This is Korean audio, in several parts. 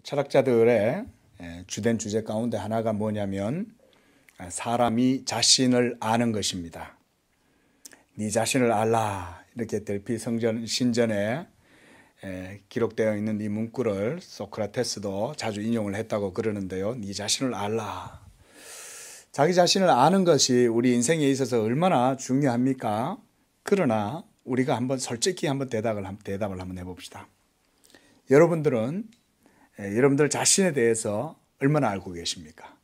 철학자들의 주된 주제 가운데 하나가 뭐냐면 사람이 자신을 아는 것입니다. 네 자신을 알라, 이렇게 델피 성전 신전에 기록되어 있는 이 문구를 소크라테스도 자주 인용을 했다고 그러는데요. 네 자신을 알라. 자기 자신을 아는 것이 우리 인생에 있어서 얼마나 중요합니까? 그러나 우리가 한번 솔직히 한번 대답을 한번 해봅시다. 여러분들은 여러분들 자신에 대해서 얼마나 알고 계십니까?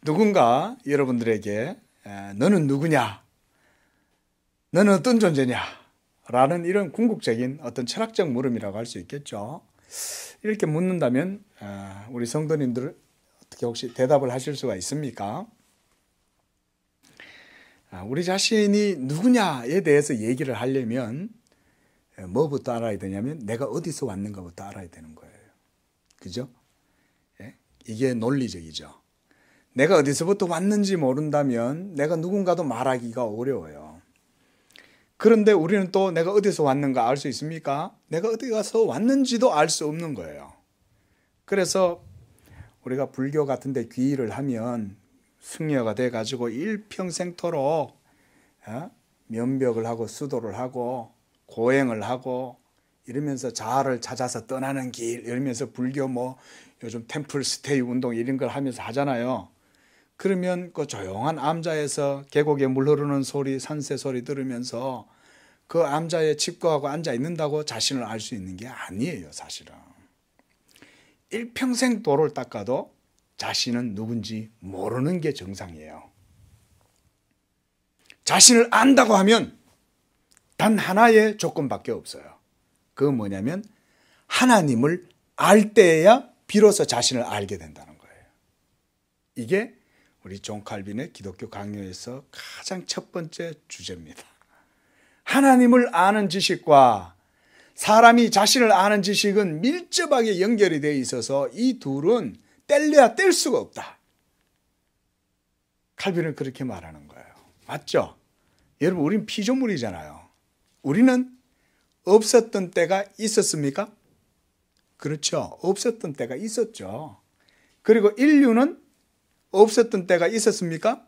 누군가 여러분들에게 너는 누구냐? 너는 어떤 존재냐? 라는 이런 궁극적인 어떤 철학적 물음이라고 할 수 있겠죠. 이렇게 묻는다면 우리 성도님들 어떻게 혹시 대답을 하실 수가 있습니까? 우리 자신이 누구냐에 대해서 얘기를 하려면 뭐부터 알아야 되냐면 내가 어디서 왔는가부터 알아야 되는 거예요. 그죠? 이게 논리적이죠. 내가 어디서부터 왔는지 모른다면 내가 누군가도 말하기가 어려워요. 그런데 우리는 또 내가 어디서 왔는가 알 수 있습니까? 내가 어디 가서 왔는지도 알 수 없는 거예요. 그래서 우리가 불교 같은 데 귀의를 하면 승려가 돼가지고 일평생토록 면벽을 하고 수도를 하고 고행을 하고 이러면서 자아를 찾아서 떠나는 길 이러면서 불교 요즘 템플 스테이 운동 이런 걸 하면서 하잖아요. 그러면 그 조용한 암자에서 계곡에 물 흐르는 소리, 산새 소리 들으면서 그 암자에 칩거하고 앉아 있는다고 자신을 알 수 있는 게 아니에요, 사실은. 일평생 도를 닦아도 자신은 누군지 모르는 게 정상이에요. 자신을 안다고 하면 단 하나의 조건밖에 없어요. 그건 뭐냐면 하나님을 알 때에야 비로소 자신을 알게 된다는 거예요. 이게 우리 존 칼빈의 기독교 강요에서 가장 첫 번째 주제입니다. 하나님을 아는 지식과 사람이 자신을 아는 지식은 밀접하게 연결이 되어 있어서 이 둘은 뗄래야 뗄 수가 없다. 칼빈은 그렇게 말하는 거예요. 맞죠? 여러분, 우린 피조물이잖아요. 우리는 없었던 때가 있었습니까? 그렇죠. 없었던 때가 있었죠. 그리고 인류는 없었던 때가 있었습니까?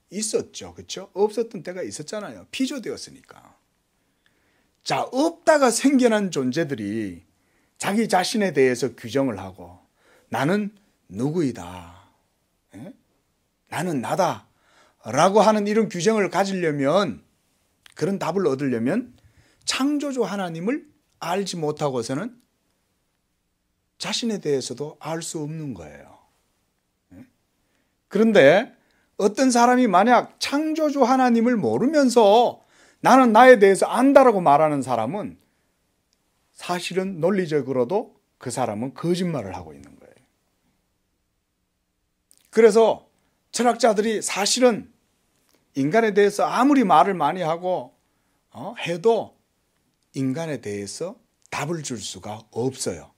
있었죠. 그렇죠? 없었던 때가 있었잖아요. 피조되었으니까. 자, 없다가 생겨난 존재들이 자기 자신에 대해서 규정을 하고 나는 누구이다. 나는 나다. 라고 하는 이런 규정을 가지려면, 그런 답을 얻으려면 창조주 하나님을 알지 못하고서는 자신에 대해서도 알 수 없는 거예요. 그런데 어떤 사람이 만약 창조주 하나님을 모르면서 나는 나에 대해서 안다라고 말하는 사람은 사실은 논리적으로도 그 사람은 거짓말을 하고 있는 거예요. 그래서 철학자들이 사실은 인간에 대해서 아무리 말을 많이 하고 해도 인간에 대해서 답을 줄 수가 없어요.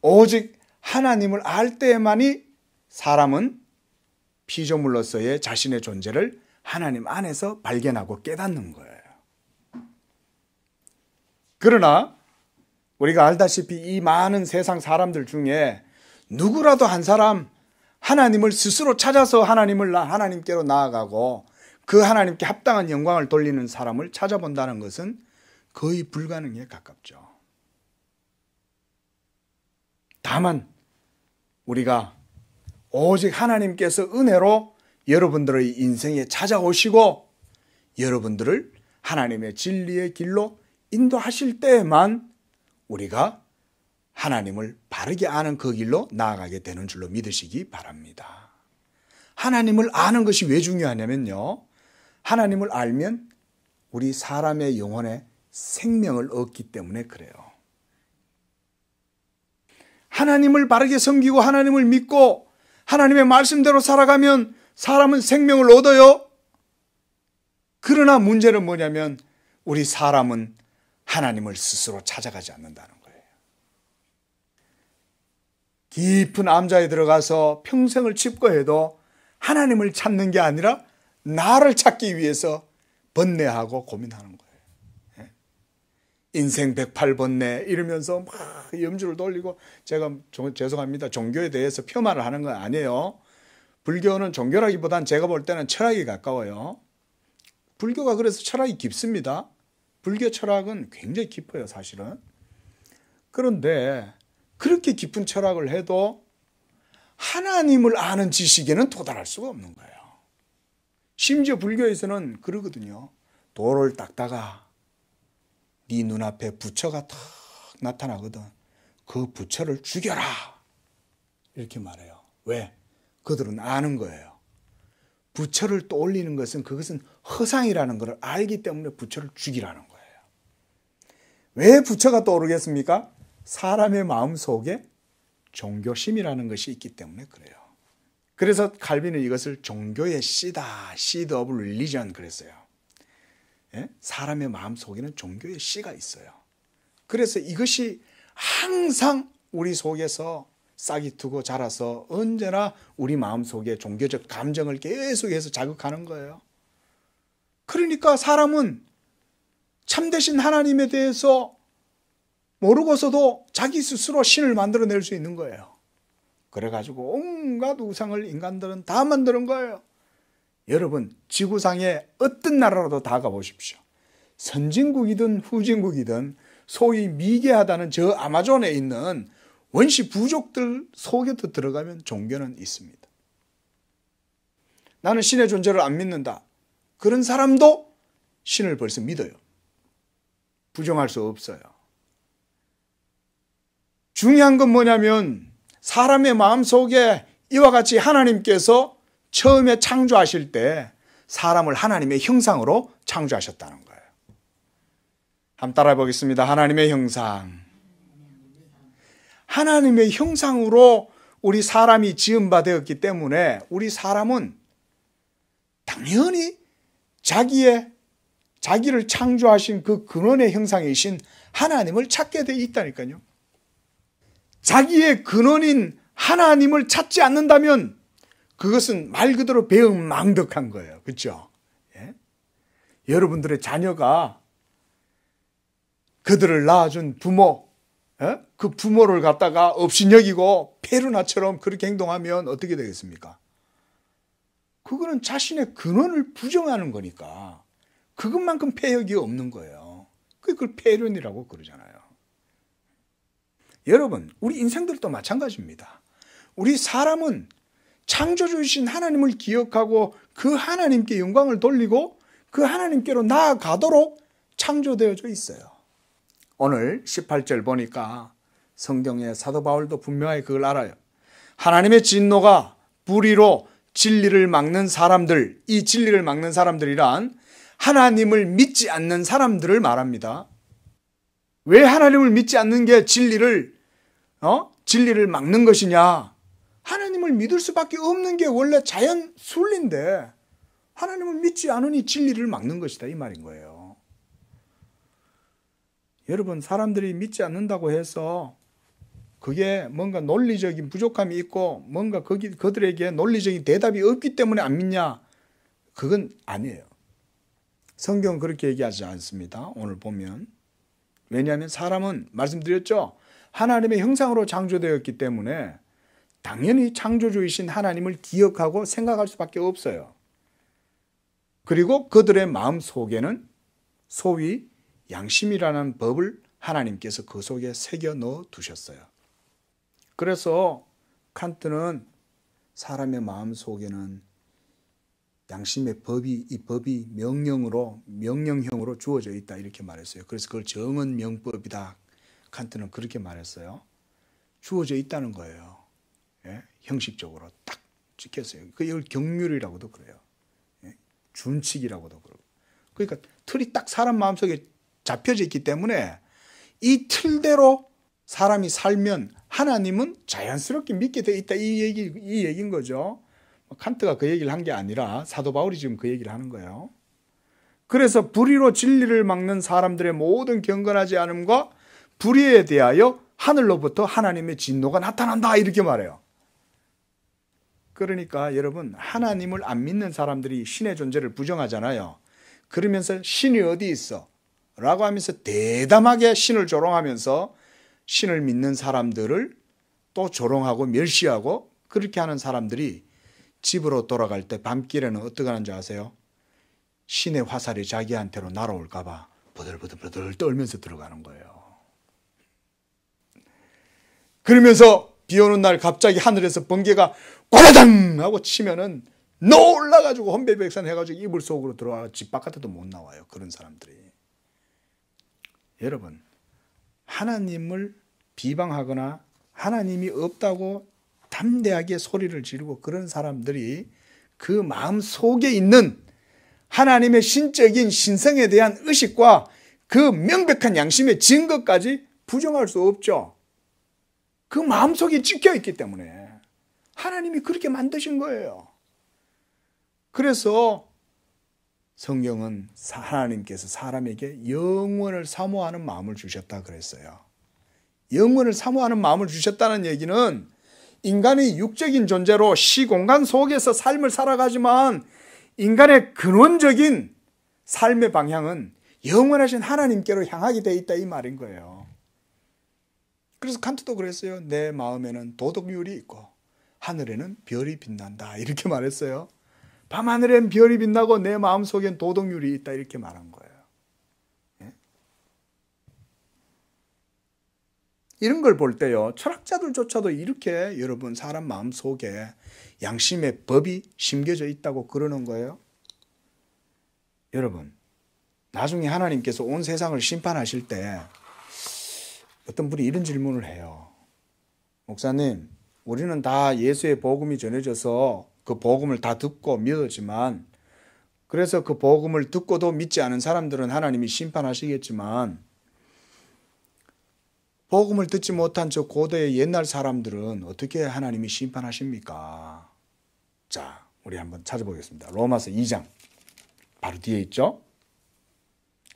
오직 하나님을 알 때만이 사람은 피조물로서의 자신의 존재를 하나님 안에서 발견하고 깨닫는 거예요. 그러나 우리가 알다시피 이 많은 세상 사람들 중에 누구라도 한 사람 하나님을 스스로 찾아서 하나님께로 나아가고 그 하나님께 합당한 영광을 돌리는 사람을 찾아본다는 것은 거의 불가능에 가깝죠. 다만 우리가 오직 하나님께서 은혜로 여러분들의 인생에 찾아오시고 여러분들을 하나님의 진리의 길로 인도하실 때에만 우리가 하나님을 바르게 아는 그 길로 나아가게 되는 줄로 믿으시기 바랍니다. 하나님을 아는 것이 왜 중요하냐면요. 하나님을 알면 우리 사람의 영혼에 생명을 얻기 때문에 그래요. 하나님을 바르게 섬기고 하나님을 믿고 하나님의 말씀대로 살아가면 사람은 생명을 얻어요. 그러나 문제는 뭐냐면 우리 사람은 하나님을 스스로 찾아가지 않는다는 거예요. 깊은 암자에 들어가서 평생을 칩거해도 하나님을 찾는 게 아니라 나를 찾기 위해서 번뇌하고 고민하는 거예요. 인생 108번네 이러면서 막 염주를 돌리고, 제가 죄송합니다. 종교에 대해서 폄하를 하는 건 아니에요. 불교는 종교라기보단 제가 볼 때는 철학에 가까워요. 불교가 그래서 철학이 깊습니다. 불교 철학은 굉장히 깊어요, 사실은. 그런데 그렇게 깊은 철학을 해도 하나님을 아는 지식에는 도달할 수가 없는 거예요. 심지어 불교에서는 그러거든요. 돌을 닦다가 네 눈앞에 부처가 탁 나타나거든. 그 부처를 죽여라. 이렇게 말해요. 왜? 그들은 아는 거예요. 부처를 떠올리는 것은 그것은 허상이라는 것을 알기 때문에 부처를 죽이라는 거예요. 왜 부처가 떠오르겠습니까? 사람의 마음 속에 종교심이라는 것이 있기 때문에 그래요. 그래서 칼빈은 이것을 종교의 씨다. seed of religion 그랬어요. 예? 사람의 마음 속에는 종교의 씨가 있어요. 그래서 이것이 항상 우리 속에서 싹이 트고 자라서 언제나 우리 마음 속에 종교적 감정을 계속해서 자극하는 거예요. 그러니까 사람은 참되신 하나님에 대해서 모르고서도 자기 스스로 신을 만들어낼 수 있는 거예요. 그래가지고 온갖 우상을 인간들은 다 만드는 거예요. 여러분, 지구상에 어떤 나라라도 다 가보십시오. 선진국이든 후진국이든 소위 미개하다는 저 아마존에 있는 원시 부족들 속에도 들어가면 종교는 있습니다. 나는 신의 존재를 안 믿는다. 그런 사람도 신을 벌써 믿어요. 부정할 수 없어요. 중요한 건 뭐냐면 사람의 마음속에 이와 같이 하나님께서 처음에 창조하실 때 사람을 하나님의 형상으로 창조하셨다는 거예요. 한번 따라해 보겠습니다. 하나님의 형상. 하나님의 형상으로 우리 사람이 지음바 되었기 때문에 우리 사람은 당연히 자기를 창조하신 그 근원의 형상이신 하나님을 찾게 돼 있다니까요. 자기의 근원인 하나님을 찾지 않는다면 그것은 말 그대로 배은망덕한 거예요. 그렇죠? 예? 여러분들의 자녀가 그들을 낳아준 부모, 그 부모를 갖다가 업신여기고 페루나처럼 그렇게 행동하면 어떻게 되겠습니까? 그거는 자신의 근원을 부정하는 거니까 그것만큼 폐역이 없는 거예요. 그걸 폐륜이라고 그러잖아요. 여러분, 우리 인생들도 마찬가지입니다. 우리 사람은 창조주이신 하나님을 기억하고 그 하나님께 영광을 돌리고 그 하나님께로 나아가도록 창조되어져 있어요. 오늘 18절 보니까 성경에 사도 바울도 분명히 그걸 알아요. 하나님의 진노가 불의로 진리를 막는 사람들, 이 진리를 막는 사람들이란 하나님을 믿지 않는 사람들을 말합니다. 왜 하나님을 믿지 않는 게 진리를 막는 것이냐? 하나님을 믿을 수밖에 없는 게 원래 자연 순리인데 하나님을 믿지 않으니 진리를 막는 것이다 이 말인 거예요. 여러분, 사람들이 믿지 않는다고 해서 그게 뭔가 논리적인 부족함이 있고 뭔가 그들에게 논리적인 대답이 없기 때문에 안 믿냐? 그건 아니에요. 성경은 그렇게 얘기하지 않습니다. 오늘 보면. 왜냐하면 사람은 말씀드렸죠. 하나님의 형상으로 창조되었기 때문에 당연히 창조주이신 하나님을 기억하고 생각할 수밖에 없어요. 그리고 그들의 마음 속에는 소위 양심이라는 법을 하나님께서 그 속에 새겨 넣어 두셨어요. 그래서 칸트는 사람의 마음 속에는 양심의 법이, 이 법이 명령형으로 주어져 있다 이렇게 말했어요. 그래서 그걸 정은 명법이다. 칸트는 그렇게 말했어요. 주어져 있다는 거예요. 예? 형식적으로 딱 찍혔어요. 이걸 경률이라고도 그래요. 예? 준칙이라고도 그러고. 그러니까 틀이 딱 사람 마음속에 잡혀져 있기 때문에 이 틀대로 사람이 살면 하나님은 자연스럽게 믿게 돼 있다 이 얘기인 거죠. 칸트가 그 얘기를 한 게 아니라 사도 바울이 지금 그 얘기를 하는 거예요. 그래서 불의로 진리를 막는 사람들의 모든 경건하지 않음과 불의에 대하여 하늘로부터 하나님의 진노가 나타난다 이렇게 말해요. 그러니까 여러분, 하나님을 안 믿는 사람들이 신의 존재를 부정하잖아요. 그러면서 신이 어디 있어? 라고 하면서 대담하게 신을 조롱하면서 신을 믿는 사람들을 또 조롱하고 멸시하고 그렇게 하는 사람들이 집으로 돌아갈 때 밤길에는 어떻게 하는 줄 아세요? 신의 화살이 자기한테로 날아올까 봐 버들버들 떨면서 들어가는 거예요. 그러면서 비 오는 날 갑자기 하늘에서 번개가 꽈라당 하고 치면은 놀라가지고 혼배백산 해가지고 이불 속으로 들어와 집 바깥에도 못 나와요. 그런 사람들이. 여러분, 하나님을 비방하거나 하나님이 없다고 담대하게 소리를 지르고 그런 사람들이 그 마음 속에 있는 하나님의 신적인 신성에 대한 의식과 그 명백한 양심의 증거까지 부정할 수 없죠. 그 마음속에 찍혀 있기 때문에 하나님이 그렇게 만드신 거예요. 그래서 성경은 하나님께서 사람에게 영원을 사모하는 마음을 주셨다 그랬어요. 영원을 사모하는 마음을 주셨다는 얘기는 인간이 육적인 존재로 시공간 속에서 삶을 살아가지만 인간의 근원적인 삶의 방향은 영원하신 하나님께로 향하게 돼 있다 이 말인 거예요. 그래서 칸트도 그랬어요. 내 마음에는 도덕률이 있고 하늘에는 별이 빛난다 이렇게 말했어요. 밤하늘엔 별이 빛나고 내 마음속엔 도덕률이 있다 이렇게 말한 거예요. 예? 이런 걸 볼 때요. 철학자들조차도 이렇게 여러분 사람 마음속에 양심의 법이 심겨져 있다고 그러는 거예요. 여러분 나중에 하나님께서 온 세상을 심판하실 때 어떤 분이 이런 질문을 해요. 목사님, 우리는 다 예수의 복음이 전해져서 그 복음을 다 듣고 믿었지만 그래서 그 복음을 듣고도 믿지 않은 사람들은 하나님이 심판하시겠지만 복음을 듣지 못한 저 고대의 옛날 사람들은 어떻게 하나님이 심판하십니까? 자, 우리 한번 찾아보겠습니다. 로마서 2장 바로 뒤에 있죠?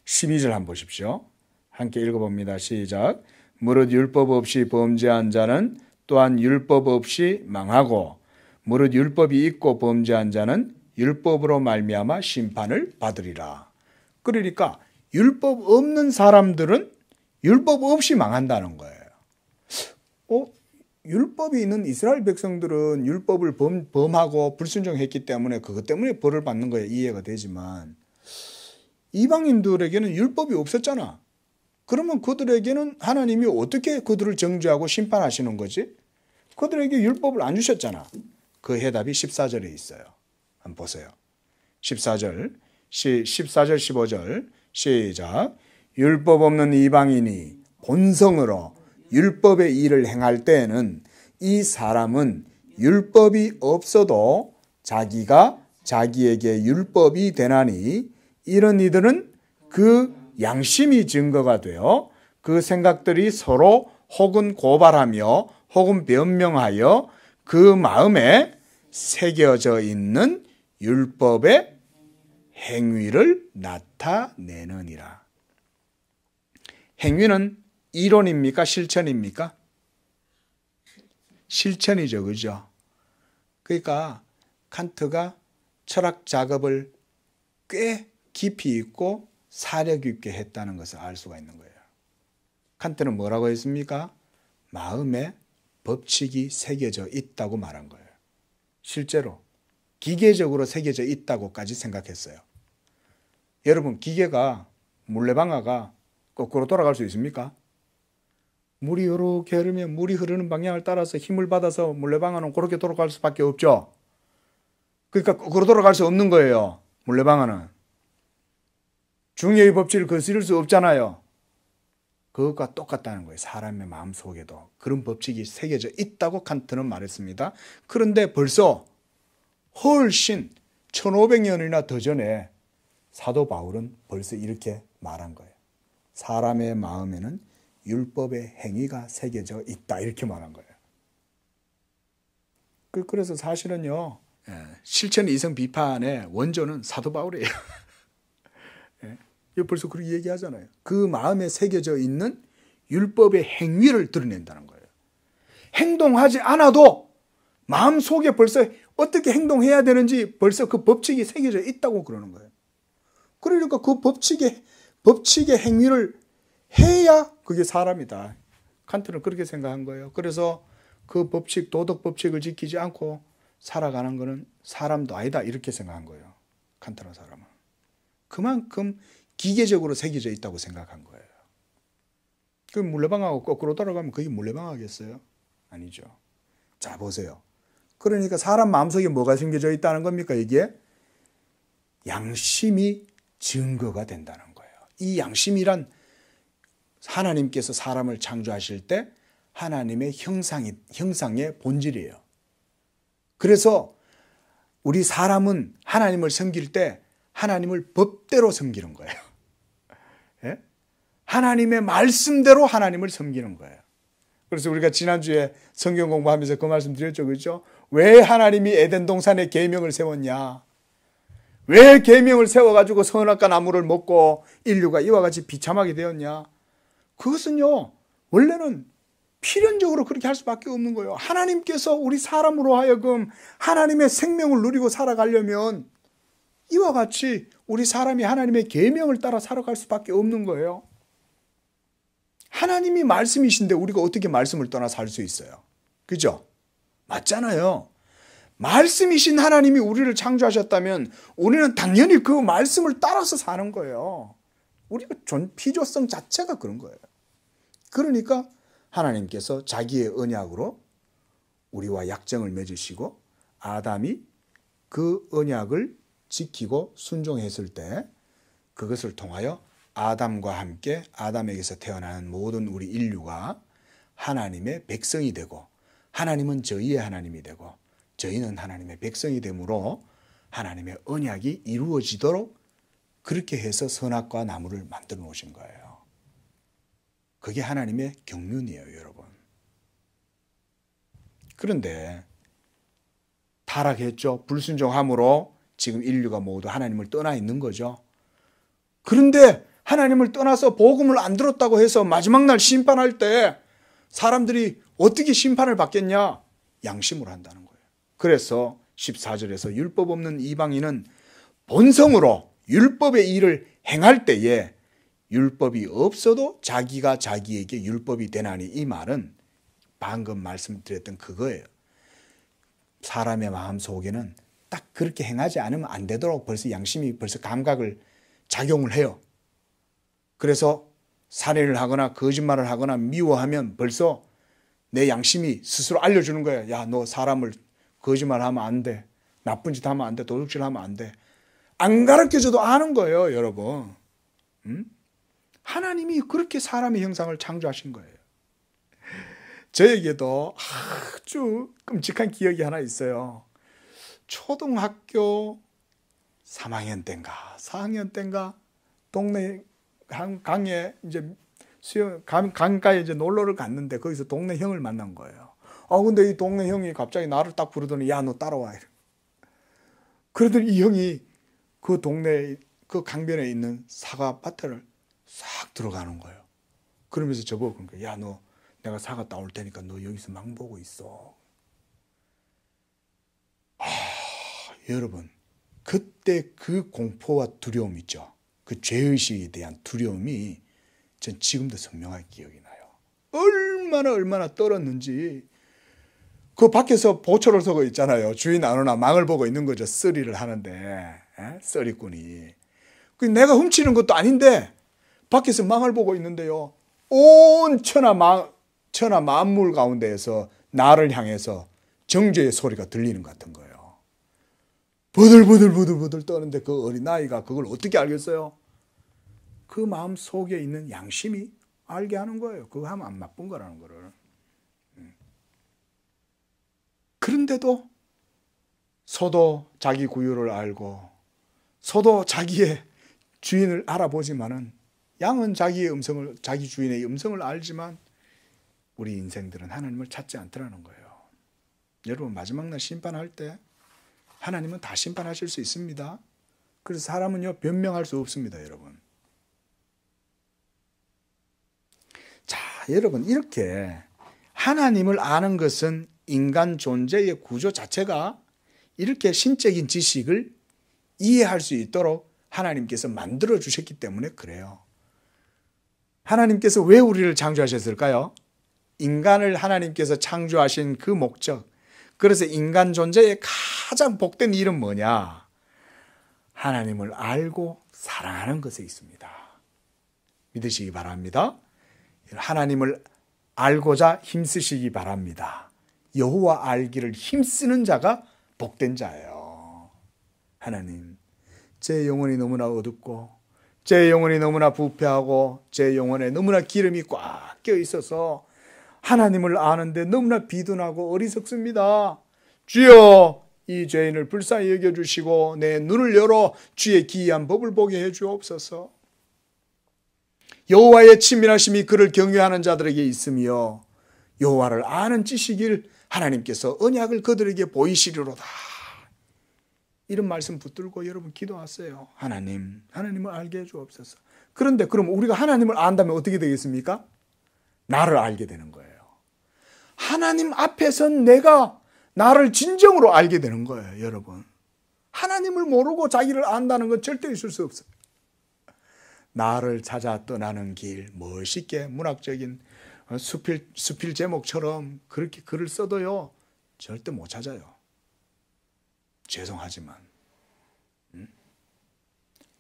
12절 한번 보십시오. 함께 읽어봅니다. 시작. 무릇 율법 없이 범죄한 자는 또한 율법 없이 망하고 무릇 율법이 있고 범죄한 자는 율법으로 말미암아 심판을 받으리라. 그러니까 율법 없는 사람들은 율법 없이 망한다는 거예요. 율법이 있는 이스라엘 백성들은 율법을 범하고 불순종했기 때문에 그것 때문에 벌을 받는 거에 이해가 되지만 이방인들에게는 율법이 없었잖아. 그러면 그들에게는 하나님이 어떻게 그들을 정죄하고 심판하시는 거지? 그들에게 율법을 안 주셨잖아. 그 해답이 14절에 있어요. 한번 보세요. 14절, 15절 시작. 율법 없는 이방인이 본성으로 율법의 일을 행할 때에는 이 사람은 율법이 없어도 자기가 자기에게 율법이 되나니 이런 이들은 그 양심이 증거가 되어 그 생각들이 서로 혹은 고발하며 혹은 변명하여 그 마음에 새겨져 있는 율법의 행위를 나타내느니라. 행위는 이론입니까? 실천입니까? 실천이죠. 그죠? 그러니까 칸트가 철학 작업을 꽤 깊이 있고 사력 있게 했다는 것을 알 수가 있는 거예요. 칸트는 뭐라고 했습니까? 마음에 법칙이 새겨져 있다고 말한 거예요. 실제로 기계적으로 새겨져 있다고까지 생각했어요. 여러분, 기계가 물레방아가 거꾸로 돌아갈 수 있습니까? 물이 이렇게 흐르면 물이 흐르는 방향을 따라서 힘을 받아서 물레방아는 그렇게 돌아갈 수밖에 없죠. 그러니까 거꾸로 돌아갈 수 없는 거예요. 물레방아는. 중력의 법칙을 거스릴 수 없잖아요. 그것과 똑같다는 거예요. 사람의 마음속에도 그런 법칙이 새겨져 있다고 칸트는 말했습니다. 그런데 벌써 훨씬 1500년이나 더 전에 사도 바울은 벌써 이렇게 말한 거예요. 사람의 마음에는 율법의 행위가 새겨져 있다 이렇게 말한 거예요. 그래서 사실은요, 실천 이성 비판의 원조는 사도 바울이에요. 벌써 그렇게 얘기하잖아요. 그 마음에 새겨져 있는 율법의 행위를 드러낸다는 거예요. 행동하지 않아도 마음속에 벌써 어떻게 행동해야 되는지 벌써 그 법칙이 새겨져 있다고 그러는 거예요. 그러니까 그 법칙에 법칙의 행위를 해야 그게 사람이다. 칸트는 그렇게 생각한 거예요. 그래서 그 법칙, 도덕 법칙을 지키지 않고 살아가는 것은 사람도 아니다. 이렇게 생각한 거예요. 칸트는 사람은. 그만큼 기계적으로 새겨져 있다고 생각한 거예요. 그 물레방아하고 거꾸로 돌아가면 그게 물레방아겠어요? 아니죠. 자, 보세요. 그러니까 사람 마음속에 뭐가 생겨져 있다는 겁니까? 이게 양심이 증거가 된다는 거예요. 이 양심이란 하나님께서 사람을 창조하실 때 하나님의 형상의 본질이에요. 그래서 우리 사람은 하나님을 섬길 때 하나님을 법대로 섬기는 거예요. 예? 하나님의 말씀대로 하나님을 섬기는 거예요. 그래서 우리가 지난주에 성경 공부하면서 그 말씀 드렸죠. 그렇죠? 왜 하나님이 에덴 동산에 계명을 세웠냐? 왜 계명을 세워가지고 선악과 나무를 먹고 인류가 이와 같이 비참하게 되었냐? 그것은요, 원래는 필연적으로 그렇게 할 수밖에 없는 거예요. 하나님께서 우리 사람으로 하여금 하나님의 생명을 누리고 살아가려면 이와 같이 우리 사람이 하나님의 계명을 따라 살아갈 수밖에 없는 거예요. 하나님이 말씀이신데 우리가 어떻게 말씀을 떠나 살 수 있어요? 그죠? 맞잖아요. 말씀이신 하나님이 우리를 창조하셨다면 우리는 당연히 그 말씀을 따라서 사는 거예요. 우리가 필요성 자체가 그런 거예요. 그러니까 하나님께서 자기의 언약으로 우리와 약정을 맺으시고 아담이 그 언약을 지키고 순종했을 때 그것을 통하여 아담과 함께 아담에게서 태어나는 모든 우리 인류가 하나님의 백성이 되고 하나님은 저희의 하나님이 되고 저희는 하나님의 백성이 되므로 하나님의 언약이 이루어지도록 그렇게 해서 선악과 나무를 만들어 놓으신 거예요. 그게 하나님의 경륜이에요, 여러분. 그런데 타락했죠. 불순종함으로 지금 인류가 모두 하나님을 떠나 있는 거죠. 그런데 하나님을 떠나서 복음을 안 들었다고 해서 마지막 날 심판할 때 사람들이 어떻게 심판을 받겠냐? 양심으로 한다는 거예요. 그래서 14절에서 율법 없는 이방인은 본성으로 율법의 일을 행할 때에 율법이 없어도 자기가 자기에게 율법이 되나니, 이 말은 방금 말씀드렸던 그거예요. 사람의 마음 속에는 딱 그렇게 행하지 않으면 안 되도록 벌써 양심이 벌써 감각을 작용을 해요. 그래서 살인을 하거나 거짓말을 하거나 미워하면 벌써 내 양심이 스스로 알려주는 거예요. 야, 너 사람을 거짓말하면 안 돼. 나쁜 짓 하면 안 돼. 도둑질하면 안 돼. 안 가르쳐줘도 아는 거예요, 여러분. 하나님이 그렇게 사람의 형상을 창조하신 거예요. 저에게도 아주 끔찍한 기억이 하나 있어요. 초등학교 3학년 때인가 4학년 때인가 동네 강에 이제 강가에 이제 놀러를 갔는데 거기서 동네 형을 만난 거예요. 근데 이 동네 형이 갑자기 나를 딱 부르더니 야, 너 따라와. 그러더니 이 형이 그 동네 그 강변에 있는 사과 밭을 싹 들어가는 거예요. 그러면서 저보고 그런 거예요. 야, 너 내가 사과 따올 테니까 너 여기서 망 보고 있어. 여러분, 그때 그 공포와 두려움 있죠. 그 죄의식에 대한 두려움이 전 지금도 선명하게 기억이 나요. 얼마나 떨었는지. 그 밖에서 보초를 서고 있잖아요. 주인 안 오나 망을 보고 있는 거죠. 썰이를 하는데, 썰이꾼이. 내가 훔치는 것도 아닌데 밖에서 망을 보고 있는데요. 온 천하 만물 가운데에서 나를 향해서 정죄의 소리가 들리는 것 같은 거예요. 부들부들 떠는데 그 어린아이가 그걸 어떻게 알겠어요? 그 마음 속에 있는 양심이 알게 하는 거예요. 그거 하면 안 나쁜 거라는 거를. 그런데도 소도 자기 구유를 알고 소도 자기의 주인을 알아보지만은 양은 자기 주인의 음성을 알지만 우리 인생들은 하나님을 찾지 않더라는 거예요. 여러분, 마지막 날 심판할 때 하나님은 다 심판하실 수 있습니다. 그래서 사람은요, 변명할 수 없습니다, 여러분. 자, 여러분, 이렇게 하나님을 아는 것은 인간 존재의 구조 자체가 이렇게 신적인 지식을 이해할 수 있도록 하나님께서 만들어 주셨기 때문에 그래요. 하나님께서 왜 우리를 창조하셨을까요? 인간을 하나님께서 창조하신 그 목적, 그래서 인간 존재의 가장 복된 일은 뭐냐? 하나님을 알고 사랑하는 것에 있습니다. 믿으시기 바랍니다. 하나님을 알고자 힘쓰시기 바랍니다. 여호와 알기를 힘쓰는 자가 복된 자예요. 하나님, 제 영혼이 너무나 어둡고 제 영혼이 너무나 부패하고 제 영혼에 너무나 기름이 꽉 껴 있어서 하나님을 아는데 너무나 비둔하고 어리석습니다. 주여, 이 죄인을 불쌍히 여겨주시고 내 눈을 열어 주의 기이한 법을 보게 해주옵소서. 여호와의 친밀하심이 그를 경외하는 자들에게 있으며 여호와를 아는 지식을 하나님께서 언약을 그들에게 보이시리로다. 이런 말씀 붙들고 여러분 기도하세요. 하나님을 알게 해주옵소서. 그런데 그럼 우리가 하나님을 안다면 어떻게 되겠습니까? 나를 알게 되는 거예요. 하나님 앞에서 내가 나를 진정으로 알게 되는 거예요, 여러분. 하나님을 모르고 자기를 안다는 건 절대 있을 수 없어요. 나를 찾아 떠나는 길, 멋있게 문학적인 수필 제목처럼 그렇게 글을 써도요, 절대 못 찾아요. 죄송하지만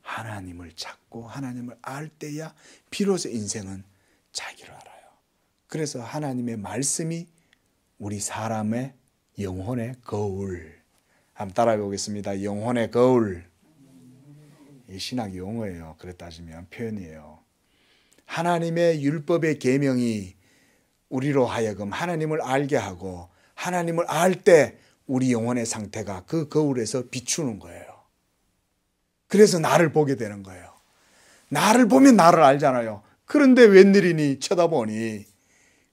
하나님을 찾고 하나님을 알 때야 비로소 인생은 자기를 알아요. 그래서 하나님의 말씀이 우리 사람의 영혼의 거울. 한번 따라해 보겠습니다. 영혼의 거울. 이 신학 용어예요. 그래 따지면 표현이에요. 하나님의 율법의 계명이 우리로 하여금 하나님을 알게 하고 하나님을 알 때 우리 영혼의 상태가 그 거울에서 비추는 거예요. 그래서 나를 보게 되는 거예요. 나를 보면 나를 알잖아요. 그런데 웬일이니 쳐다보니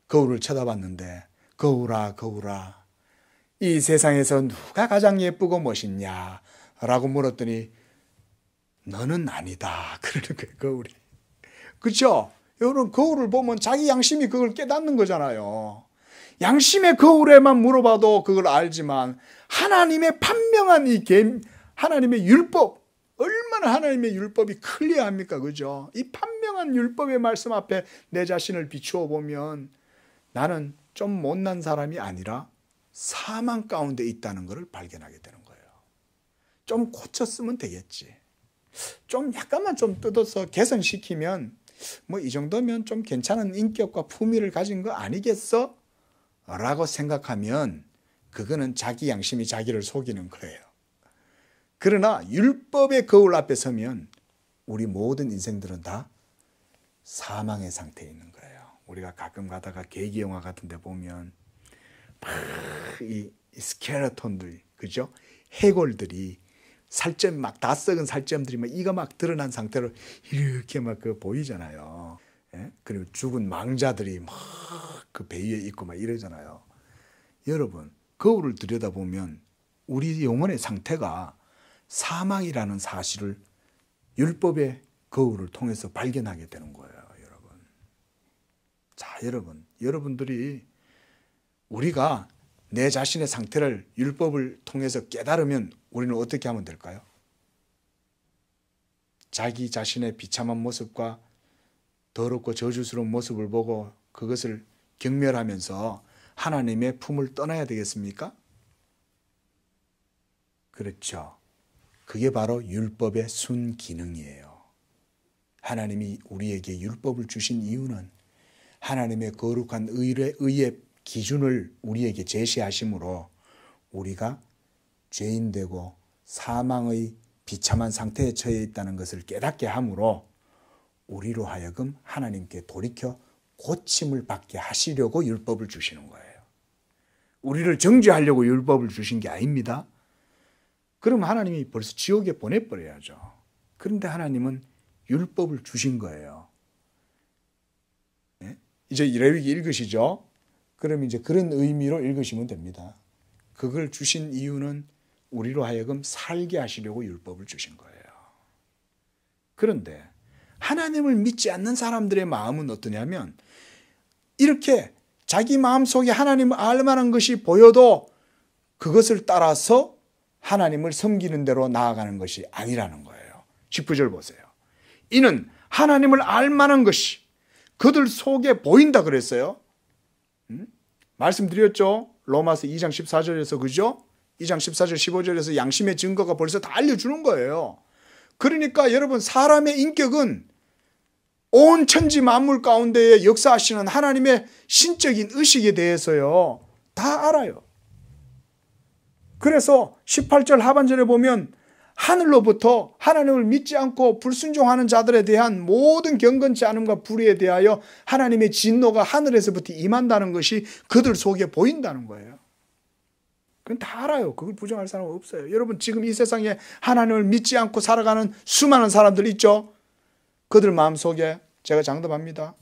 거울을 쳐다봤는데 거울아 거울아 이 세상에서 누가 가장 예쁘고 멋있냐 라고 물었더니 너는 아니다 그러는 거예요. 거울이. 그렇죠? 여러분 거울을 보면 자기 양심이 그걸 깨닫는 거잖아요. 양심의 거울에만 물어봐도 그걸 알지만 하나님의 판명한 하나님의 율법, 얼마나 하나님의 율법이 클리어합니까? 그죠? 이 판명한 율법의 말씀 앞에 내 자신을 비추어 보면 나는 좀 못난 사람이 아니라 사망 가운데 있다는 것을 발견하게 되는 거예요. 좀 고쳤으면 되겠지. 좀 약간만 좀 뜯어서 개선시키면 뭐 이 정도면 좀 괜찮은 인격과 품위를 가진 거 아니겠어? 라고 생각하면 그거는 자기 양심이 자기를 속이는 거예요. 그러나 율법의 거울 앞에 서면 우리 모든 인생들은 다 사망의 상태에 있는 거예요. 우리가 가끔 가다가 계기 영화 같은 데 보면 이 스켈레톤들, 그죠? 해골들이 살점 막 다 썩은 살점들이 막 이가 막 드러난 상태로 이렇게 막 그 보이잖아요. 예? 그리고 죽은 망자들이 막 그 배 위에 있고 막 이러잖아요. 여러분, 거울을 들여다보면 우리 영혼의 상태가 사망이라는 사실을 율법의 거울을 통해서 발견하게 되는 거예요, 여러분. 자, 여러분들이 우리가 내 자신의 상태를 율법을 통해서 깨달으면 우리는 어떻게 하면 될까요? 자기 자신의 비참한 모습과 더럽고 저주스러운 모습을 보고 그것을 경멸하면서 하나님의 품을 떠나야 되겠습니까? 그렇죠. 그게 바로 율법의 순기능이에요. 하나님이 우리에게 율법을 주신 이유는 하나님의 거룩한 의의 기준을 우리에게 제시하심으로 우리가 죄인되고 사망의 비참한 상태에 처해 있다는 것을 깨닫게 함으로 우리로 하여금 하나님께 돌이켜 고침을 받게 하시려고 율법을 주시는 거예요. 우리를 정죄하려고 율법을 주신 게 아닙니다. 그럼 하나님이 벌써 지옥에 보내버려야죠. 그런데 하나님은 율법을 주신 거예요. 네? 이제 레위기 읽으시죠? 그럼 이제 그런 의미로 읽으시면 됩니다. 그걸 주신 이유는 우리로 하여금 살게 하시려고 율법을 주신 거예요. 그런데 하나님을 믿지 않는 사람들의 마음은 어떠냐면 이렇게 자기 마음속에 하나님을 알 만한 것이 보여도 그것을 따라서 하나님을 섬기는 대로 나아가는 것이 아니라는 거예요. 19절 보세요. 이는 하나님을 알 만한 것이 그들 속에 보인다 그랬어요. 말씀드렸죠. 로마서 2장 14절에서 그죠? 2장 14절 15절에서 양심의 증거가 벌써 다 알려주는 거예요. 그러니까 여러분 사람의 인격은 온 천지 만물 가운데에 역사하시는 하나님의 신적인 의식에 대해서요 다 알아요. 그래서 18절 하반절에 보면 하늘로부터 하나님을 믿지 않고 불순종하는 자들에 대한 모든 경건치 않음과 불의에 대하여 하나님의 진노가 하늘에서부터 임한다는 것이 그들 속에 보인다는 거예요. 그건 다 알아요. 그걸 부정할 사람은 없어요. 여러분 지금 이 세상에 하나님을 믿지 않고 살아가는 수많은 사람들 있죠. 그들 마음속에 제가 장담합니다.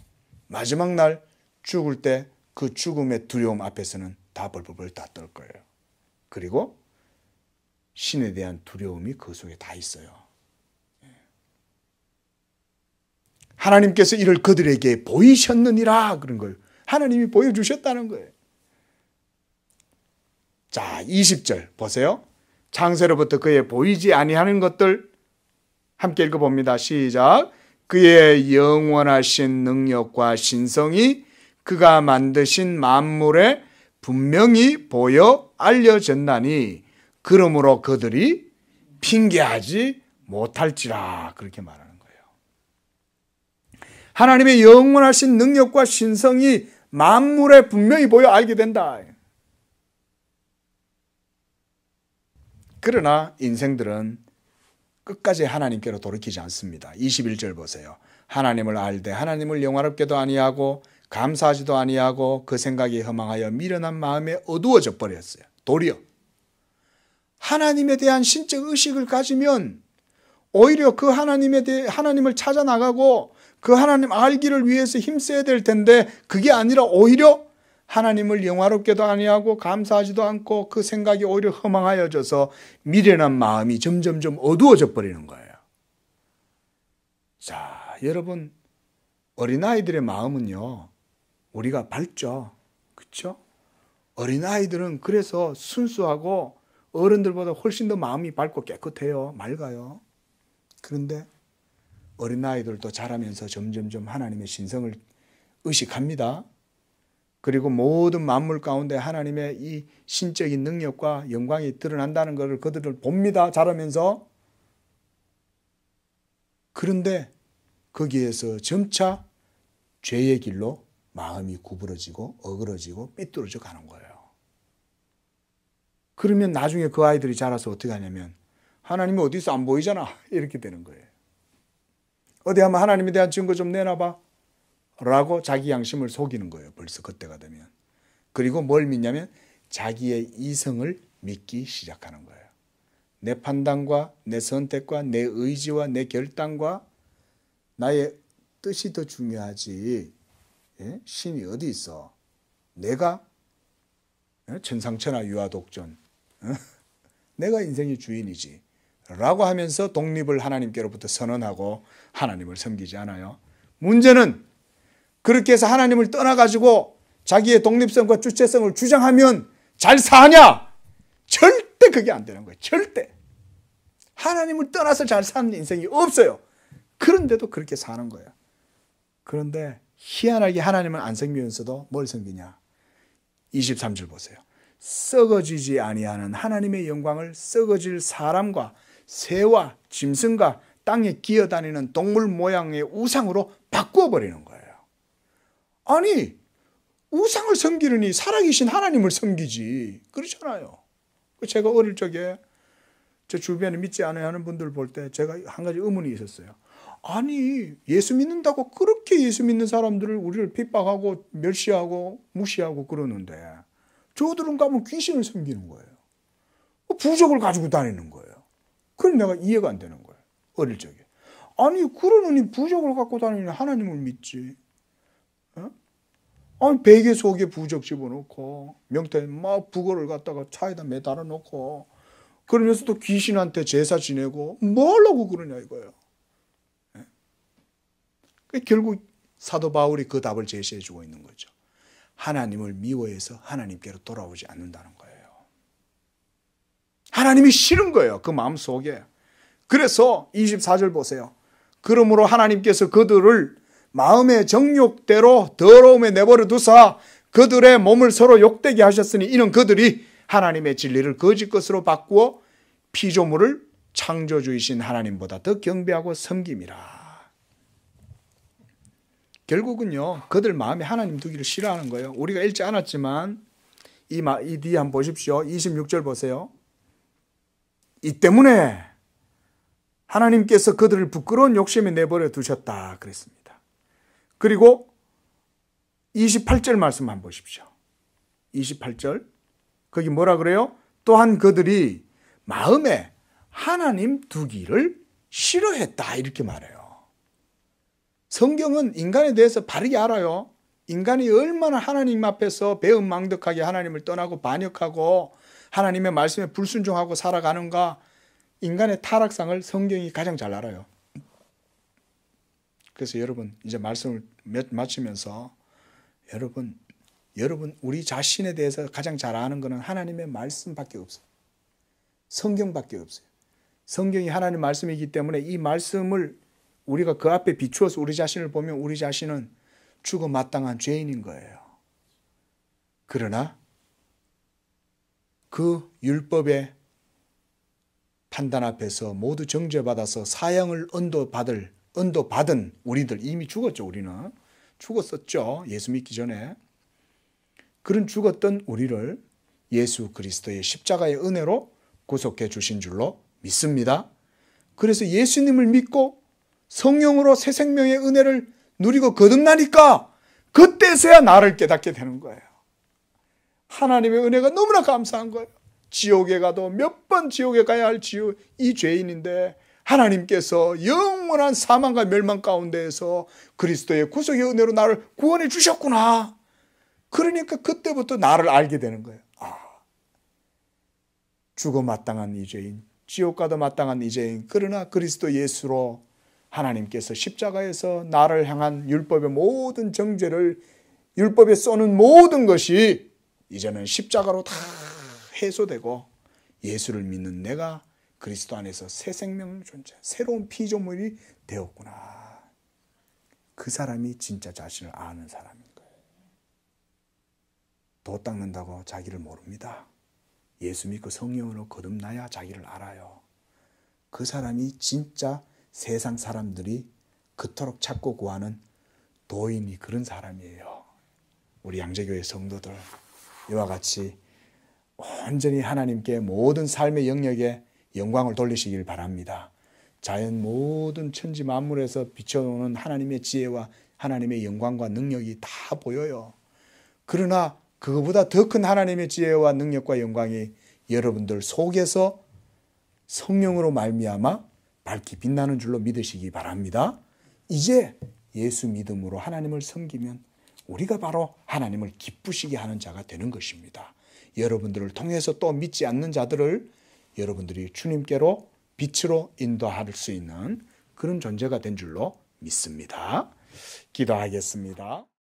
마지막 날 죽을 때 그 죽음의 두려움 앞에서는 다 벌벌벌 다 떨 거예요. 그리고 신에 대한 두려움이 그 속에 다 있어요. 하나님께서 이를 그들에게 보이셨느니라 그런 거예요. 하나님이 보여주셨다는 거예요. 자, 20절 보세요. 창세로부터 그의 보이지 아니하는 것들 함께 읽어봅니다. 시작. 그의 영원하신 능력과 신성이 그가 만드신 만물에 분명히 보여 알려졌나니 그러므로 그들이 핑계하지 못할지라 그렇게 말하는 거예요. 하나님의 영원하신 능력과 신성이 만물에 분명히 보여 알게 된다. 그러나 인생들은 끝까지 하나님께로 돌이키지 않습니다. 21절 보세요. 하나님을 알되 하나님을 영화롭게도 아니하고 감사하지도 아니하고 그 생각이 허망하여 미련한 마음에 어두워져 버렸어요. 도리어 하나님에 대한 신적 의식을 가지면 오히려 그 하나님을 찾아 나가고 그 하나님 알기를 위해서 힘써야 될 텐데 그게 아니라 오히려 하나님을 영화롭게도 아니하고 감사하지도 않고 그 생각이 오히려 허망하여져서 미련한 마음이 점점점 어두워져 버리는 거예요. 자, 여러분 어린아이들의 마음은요 우리가 밝죠. 그렇죠? 어린아이들은 그래서 순수하고 어른들보다 훨씬 더 마음이 밝고 깨끗해요. 맑아요. 그런데 어린아이들도 자라면서 점점점 하나님의 신성을 의식합니다. 그리고 모든 만물 가운데 하나님의 이 신적인 능력과 영광이 드러난다는 것을 그들을 봅니다. 자라면서. 그런데 거기에서 점차 죄의 길로 마음이 구부러지고 어그러지고 삐뚤어져 가는 거예요. 그러면 나중에 그 아이들이 자라서 어떻게 하냐면 하나님이 어디서 안 보이잖아 이렇게 되는 거예요. 어디 한번 하나님에 대한 증거 좀 내놔봐 라고 자기 양심을 속이는 거예요. 벌써 그때가 되면. 그리고 뭘 믿냐면 자기의 이성을 믿기 시작하는 거예요. 내 판단과 내 선택과 내 의지와 내 결단과 나의 뜻이 더 중요하지. 예? 신이 어디 있어? 내가 천상천하 유아독존 내가 인생의 주인이지 라고 하면서 독립을 하나님께로부터 선언하고 하나님을 섬기지 않아요. 문제는 그렇게 해서 하나님을 떠나가지고 자기의 독립성과 주체성을 주장하면 잘 사냐? 절대 그게 안 되는 거예요. 절대. 하나님을 떠나서 잘 사는 인생이 없어요. 그런데도 그렇게 사는 거예요. 그런데 희한하게 하나님을 안 섬기면서도 뭘 섬기냐? 23절 보세요. 썩어지지 아니하는 하나님의 영광을 썩어질 사람과 새와 짐승과 땅에 기어다니는 동물 모양의 우상으로 바꾸어버리는 거예요. 아니 우상을 섬기느니 살아계신 하나님을 섬기지. 그렇잖아요. 제가 어릴 적에 제 주변에 믿지 않아야 하는 분들 볼 때 제가 한 가지 의문이 있었어요. 아니 예수 믿는다고 그렇게 예수 믿는 사람들을 우리를 핍박하고 멸시하고 무시하고 그러는데 저들은 가면 귀신을 섬기는 거예요. 부적을 가지고 다니는 거예요. 그럼 내가 이해가 안 되는 거예요. 어릴 적에. 아니 그러느니 부적을 갖고 다니는 하나님을 믿지. 아니 베개 속에 부적 집어넣고 명태에 막 북어를 갖다가 차에다 매달아 놓고 그러면서 또 귀신한테 제사 지내고 뭐 하려고 그러냐 이거예요. 결국 사도 바울이 그 답을 제시해 주고 있는 거죠. 하나님을 미워해서 하나님께로 돌아오지 않는다는 거예요. 하나님이 싫은 거예요. 그 마음속에. 그래서 24절 보세요. 그러므로 하나님께서 그들을 마음의 정욕대로 더러움에 내버려 두사 그들의 몸을 서로 욕되게 하셨으니 이는 그들이 하나님의 진리를 거짓 것으로 바꾸어 피조물을 창조주이신 하나님보다 더 경배하고 섬김이라. 결국은요, 그들 마음에 하나님 두기를 싫어하는 거예요. 우리가 읽지 않았지만 이 뒤에 한번 보십시오. 26절 보세요. 이 때문에 하나님께서 그들을 부끄러운 욕심에 내버려 두셨다 그랬습니다. 그리고 28절 말씀 한번 보십시오. 28절 거기 뭐라 그래요? 또한 그들이 마음에 하나님 두기를 싫어했다 이렇게 말해요. 성경은 인간에 대해서 바르게 알아요. 인간이 얼마나 하나님 앞에서 배은망덕하게 하나님을 떠나고 반역하고 하나님의 말씀에 불순종하고 살아가는가, 인간의 타락상을 성경이 가장 잘 알아요. 그래서 여러분 이제 말씀을 마치면서 여러분 우리 자신에 대해서 가장 잘 아는 것은 하나님의 말씀밖에 없어요. 성경밖에 없어요. 성경이 하나님의 말씀이기 때문에 이 말씀을 우리가 그 앞에 비추어서 우리 자신을 보면 우리 자신은 죽어 마땅한 죄인인 거예요. 그러나 그 율법의 판단 앞에서 모두 정죄받아서 사형을 언도받은 우리들, 이미 죽었죠. 우리는 죽었었죠. 예수 믿기 전에. 그런 죽었던 우리를 예수 그리스도의 십자가의 은혜로 구속해 주신 줄로 믿습니다. 그래서 예수님을 믿고 성령으로 새 생명의 은혜를 누리고 거듭나니까 그때서야 나를 깨닫게 되는 거예요. 하나님의 은혜가 너무나 감사한 거예요. 지옥에 가도 몇 번 지옥에 가야 할 이 죄인인데 하나님께서 영원한 사망과 멸망 가운데에서 그리스도의 구속의 은혜로 나를 구원해 주셨구나. 그러니까 그때부터 나를 알게 되는 거예요. 죽어 마땅한 이 죄인, 지옥 가도 마땅한 이 죄인, 그러나 그리스도 예수로 하나님께서 십자가에서 나를 향한 율법의 모든 정죄를, 율법에 쏘는 모든 것이 이제는 십자가로 다 해소되고 예수를 믿는 내가 그리스도 안에서 새 생명 존재, 새로운 피조물이 되었구나. 그 사람이 진짜 자신을 아는 사람인 거예요. 도 닦는다고 자기를 모릅니다. 예수 믿고 성령으로 거듭나야 자기를 알아요. 그 사람이 진짜 세상 사람들이 그토록 찾고 구하는 도인이 그런 사람이에요. 우리 양재교회 성도들 이와 같이 온전히 하나님께 모든 삶의 영역에 영광을 돌리시길 바랍니다. 자연 모든 천지 만물에서 비춰오는 하나님의 지혜와 하나님의 영광과 능력이 다 보여요. 그러나 그거보다 더 큰 하나님의 지혜와 능력과 영광이 여러분들 속에서 성령으로 말미암아 밝히 빛나는 줄로 믿으시기 바랍니다. 이제 예수 믿음으로 하나님을 섬기면 우리가 바로 하나님을 기쁘시게 하는 자가 되는 것입니다. 여러분들을 통해서 또 믿지 않는 자들을 여러분들이 주님께로 빛으로 인도할 수 있는 그런 존재가 된 줄로 믿습니다. 기도하겠습니다.